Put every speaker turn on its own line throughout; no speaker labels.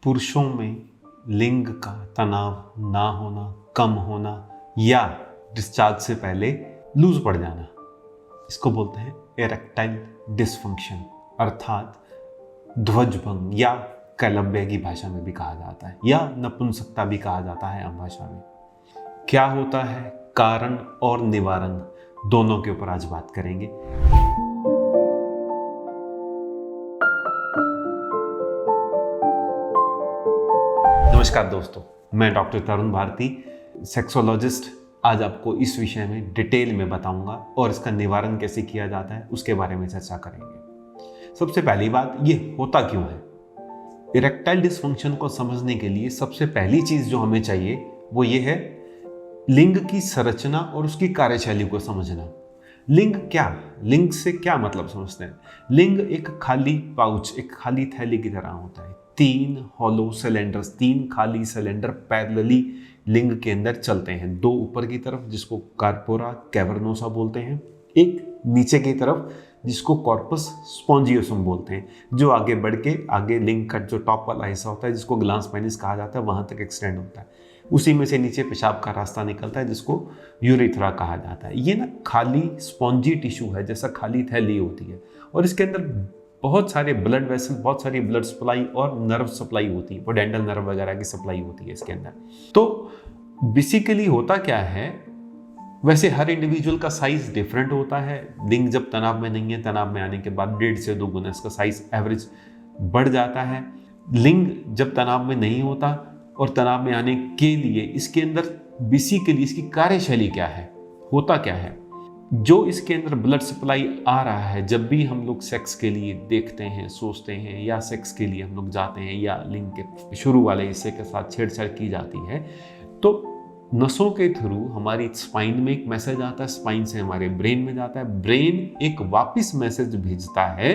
पुरुषों में लिंग का तनाव ना होना, कम होना या डिस्चार्ज से पहले लूज पड़ जाना, इसको बोलते हैं इरेक्टाइल डिसफंक्शन, अर्थात ध्वजभंग या कैलम्बे की भाषा में भी कहा जाता है या नपुंसकता भी कहा जाता है आम भाषा में। क्या होता है, कारण और निवारण दोनों के ऊपर आज बात करेंगे। नमस्कार दोस्तों, मैं डॉक्टर तरुण भारती, सेक्सोलॉजिस्ट। आज आपको इस विषय में डिटेल में बताऊंगा और इसका निवारण कैसे किया जाता है उसके बारे में चर्चा करेंगे। सबसे पहली बात, ये होता क्यों है। इरेक्टाइल डिसफंक्शन को समझने के लिए सबसे पहली चीज जो हमें चाहिए वो ये है लिंग की संरचना और उसकी कार्यशैली को समझना। लिंग लिंग से क्या मतलब समझते हैं। लिंग एक खाली पाउच, एक खाली थैली की तरह होता है। 3 हॉलो सिलेंडर्स, 3 खाली सिलेंडर पैरेलली लिंग के अंदर चलते हैं। 2 ऊपर की तरफ जिसको कार्पोरा कैवर्नोसा बोलते हैं, एक नीचे की तरफ जिसको कॉर्पस स्पॉन्जियोसम बोलते हैं, जो आगे बढ़ के आगे लिंग का जो टॉप वाला हिस्सा होता है जिसको ग्लांस पेनिस कहा जाता है वहां तक एक्सटेंड होता है। उसी में से नीचे पेशाब का रास्ता निकलता है जिसको यूरेथ्रा कहा जाता है। ये ना खाली स्पॉन्जी टिश्यू है, जैसा खाली थैली होती है, और इसके अंदर बहुत सारे ब्लड वेसल, बहुत सारी ब्लड सप्लाई और नर्व सप्लाई होती है, डेंटल नर्व वगैरह की सप्लाई होती है इसके अंदर। तो बेसिकली होता क्या है, वैसे हर इंडिविजुअल का साइज डिफरेंट होता है। लिंग जब तनाव में नहीं है, तनाव में आने के बाद 1.5 से 2 गुना इसका साइज एवरेज बढ़ जाता है। लिंग जब तनाव में नहीं होता और तनाव में आने के लिए इसके अंदर बेसिकली इसकी कार्यशैली क्या है, होता क्या है, जो इसके अंदर ब्लड सप्लाई आ रहा है जब भी हम लोग सेक्स के लिए देखते हैं, सोचते हैं, या सेक्स के लिए हम लोग जाते हैं या लिंग के शुरू वाले हिस्से के साथ छेड़छाड़ की जाती है, तो नसों के थ्रू हमारी स्पाइन में एक मैसेज आता है, स्पाइन से हमारे ब्रेन में जाता है, ब्रेन एक वापस मैसेज भेजता है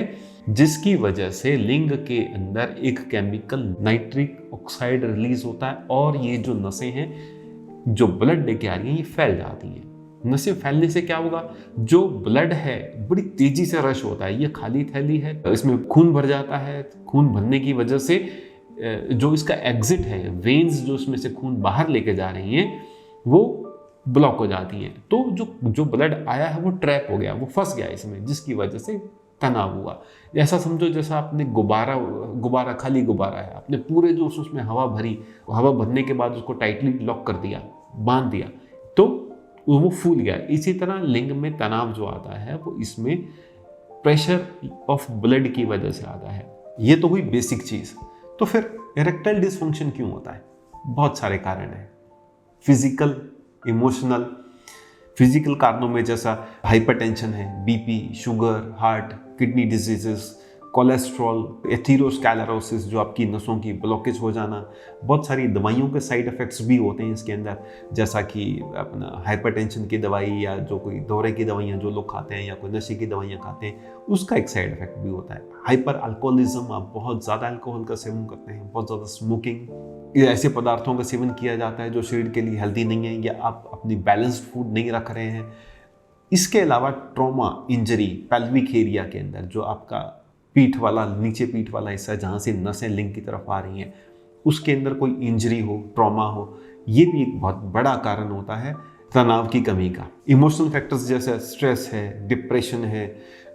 जिसकी वजह से लिंग के अंदर एक केमिकल नाइट्रिक ऑक्साइड रिलीज होता है और ये जो नसें हैं जो ब्लड लेके आ रही हैं ये फैल जाती हैं। नसें फैलने से क्या होगा, जो ब्लड है बड़ी तेजी से रश होता है। ये खाली थैली है, इसमें खून भर जाता है। खून भरने की वजह से जो इसका एग्जिट है, वेन्स जो इसमें से खून बाहर लेके जा रही हैं वो ब्लॉक हो जाती हैं। तो जो ब्लड आया है वो ट्रैप हो गया, वो फंस गया इसमें, जिसकी वजह से तनाव हुआ। ऐसा समझो जैसा आपने गुब्बारा खाली गुब्बारा है, आपने पूरे जो उसमें हवा भरी, हवा भरने के बाद उसको टाइटली लॉक कर दिया, बांध दिया, तो वो फूल गया। इसी तरह लिंग में तनाव जो आता है वो इसमें प्रेशर ऑफ ब्लड की वजह से आता है। ये तो हुई बेसिक चीज। तो फिर इरेक्टाइल डिसफंक्शन क्यों होता है? बहुत सारे कारण हैं, फिजिकल, इमोशनल। फिजिकल कारणों में जैसा हाइपरटेंशन है, BP, sugar, heart, kidney diseases, cholesterol, atherosclerosis जो आपकी नसों की ब्लॉकेज हो जाना। बहुत सारी दवाइयों के साइड इफेक्ट्स भी होते हैं इसके अंदर, जैसा कि अपना हाइपरटेंशन की दवाई या जो कोई दौरे की दवाइयाँ जो लोग खाते हैं या कोई नशे की दवाइयाँ खाते हैं, उसका एक साइड इफेक्ट भी होता है। हाइपर अल्कोहलिज्म, आप बहुत ज़्यादा अल्कोहल का सेवन करते हैं, बहुत ज़्यादा स्मोकिंग, ऐसे पदार्थों का सेवन किया जाता है जो शरीर के लिए हेल्दी नहीं है, या आप अपनी बैलेंस्ड फूड नहीं रख रहे हैं। इसके अलावा ट्रॉमा, इंजरी, पेल्विक एरिया के अंदर जो आपका पीठ वाला, नीचे पीठ वाला हिस्सा जहाँ से नसें लिंग की तरफ आ रही हैं, उसके अंदर कोई इंजरी हो, ट्रॉमा हो, ये भी एक बहुत बड़ा कारण होता है तनाव की कमी का। इमोशनल फैक्टर्स जैसे स्ट्रेस है, डिप्रेशन है,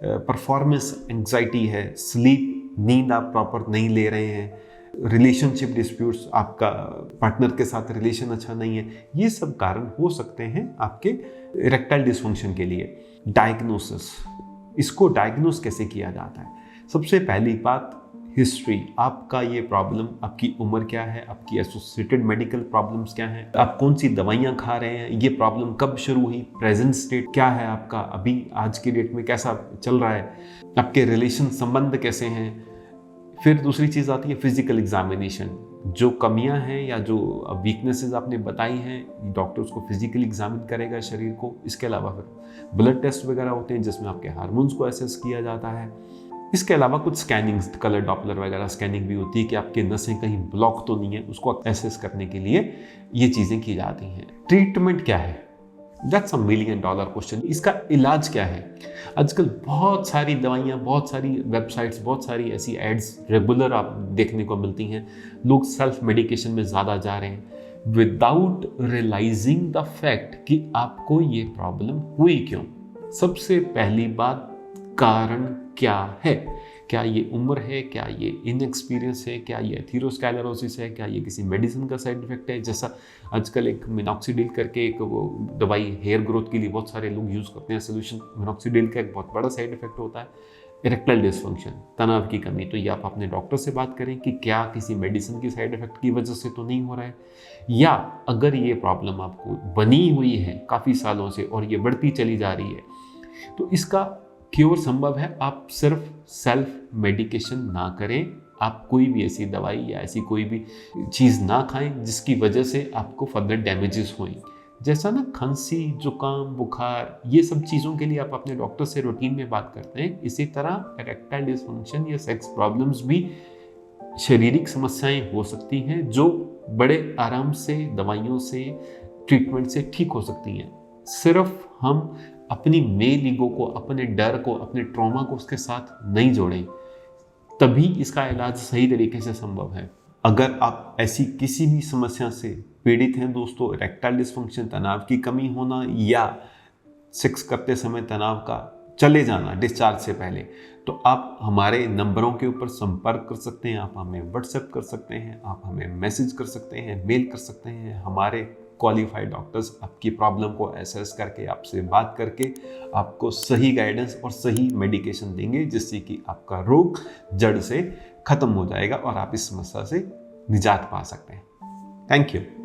परफॉर्मेंस एंग्जाइटी है, स्लीप, नींद आप प्रॉपर नहीं ले रहे हैं, रिलेशनशिप डिस्प्यूट्स, आपका पार्टनर के साथ रिलेशन अच्छा नहीं है, ये सब कारण हो सकते हैं आपके इरेक्टाइल डिसफंक्शन के लिए। डायग्नोसिस, इसको डायग्नोस कैसे किया जाता है? सबसे पहली बात, हिस्ट्री। आपका ये प्रॉब्लम, आपकी उम्र क्या है, आपकी एसोसिएटेड मेडिकल प्रॉब्लम्स क्या हैं, आप कौन सी दवाइयाँ खा रहे हैं, ये प्रॉब्लम कब शुरू हुई, प्रेजेंट स्टेट क्या है आपका, अभी आज की डेट में कैसा चल रहा है, आपके रिलेशन संबंध कैसे हैं। फिर दूसरी चीज़ आती है फिजिकल एग्जामिनेशन। जो कमियां हैं या जो वीकनेसेस आपने बताई हैं, डॉक्टर उसको फिजिकली एग्जामिन करेगा शरीर को। इसके अलावा फिर ब्लड टेस्ट वगैरह होते हैं जिसमें आपके हार्मोन्स को असेस किया जाता है। इसके अलावा कुछ स्कैनिंग्स, कलर डॉपलर वगैरह स्कैनिंग भी होती है कि आपके नसें कहीं ब्लॉक तो नहीं है, उसको एसेस करने के लिए ये चीज़ें की जाती हैं। ट्रीटमेंट क्या है? That's a $1 million question. इसका इलाज क्या है? आजकल बहुत सारी दवाइयाँ, बहुत सारी वेबसाइट्स, बहुत सारी ऐसी एड्स रेगुलर आप देखने को मिलती हैं। लोग सेल्फ मेडिकेशन में ज़्यादा जा रहे हैं विदाउट रियलाइजिंग द फैक्ट कि आपको ये प्रॉब्लम हुई क्यों। सबसे पहली बात, कारण क्या है? क्या ये उम्र है? क्या ये इनएक्सपीरियंस है? क्या ये एथेरोस्क्लेरोसिस है? क्या ये किसी मेडिसिन का साइड इफेक्ट है? जैसा आजकल एक मिनॉक्सिडिल करके एक वो दवाई हेयर ग्रोथ के लिए बहुत सारे लोग यूज़ करते हैं सोल्यूशन। मिनॉक्सिडिल का एक बहुत बड़ा साइड इफेक्ट होता है इरेक्टाइल डिसफंक्शन, तनाव की कमी। तो ये आप अपने डॉक्टर से बात करें कि क्या किसी मेडिसिन की साइड इफेक्ट की वजह से तो नहीं हो रहा है, या अगर ये प्रॉब्लम आपको बनी हुई है काफ़ी सालों से और ये बढ़ती चली जा रही है, तो इसका क्योर संभव है। आप सिर्फ सेल्फ मेडिकेशन ना करें, आप कोई भी ऐसी दवाई या ऐसी कोई भी चीज़ ना खाएं जिसकी वजह से आपको फर्दर डैमेजेस हों। जैसा ना खांसी, जुकाम, बुखार, ये सब चीज़ों के लिए आप अपने डॉक्टर से रूटीन में बात करते हैं, इसी तरह इरेक्टाइल डिसफंक्शन या सेक्स प्रॉब्लम्स भी शारीरिक समस्याएं हो सकती हैं जो बड़े आराम से दवाइयों से, ट्रीटमेंट से ठीक हो सकती हैं। सिर्फ हम अपनी मेल ईगो को, अपने डर को, अपने ट्रॉमा को उसके साथ नहीं जोड़ें, तभी इसका इलाज सही तरीके से संभव है। अगर आप ऐसी किसी भी समस्या से पीड़ित हैं दोस्तों, इरेक्टाइल डिसफंक्शन, तनाव की कमी होना या सेक्स करते समय तनाव का चले जाना डिस्चार्ज से पहले, तो आप हमारे नंबरों के ऊपर संपर्क कर सकते हैं। आप हमें व्हाट्सएप कर सकते हैं, आप हमें मैसेज कर सकते हैं, मेल कर सकते हैं। हमारे क्वालिफाइड डॉक्टर्स आपकी प्रॉब्लम को एसेस करके, आपसे बात करके आपको सही गाइडेंस और सही मेडिकेशन देंगे, जिससे कि आपका रोग जड़ से खत्म हो जाएगा और आप इस समस्या से निजात पा सकते हैं। Thank you.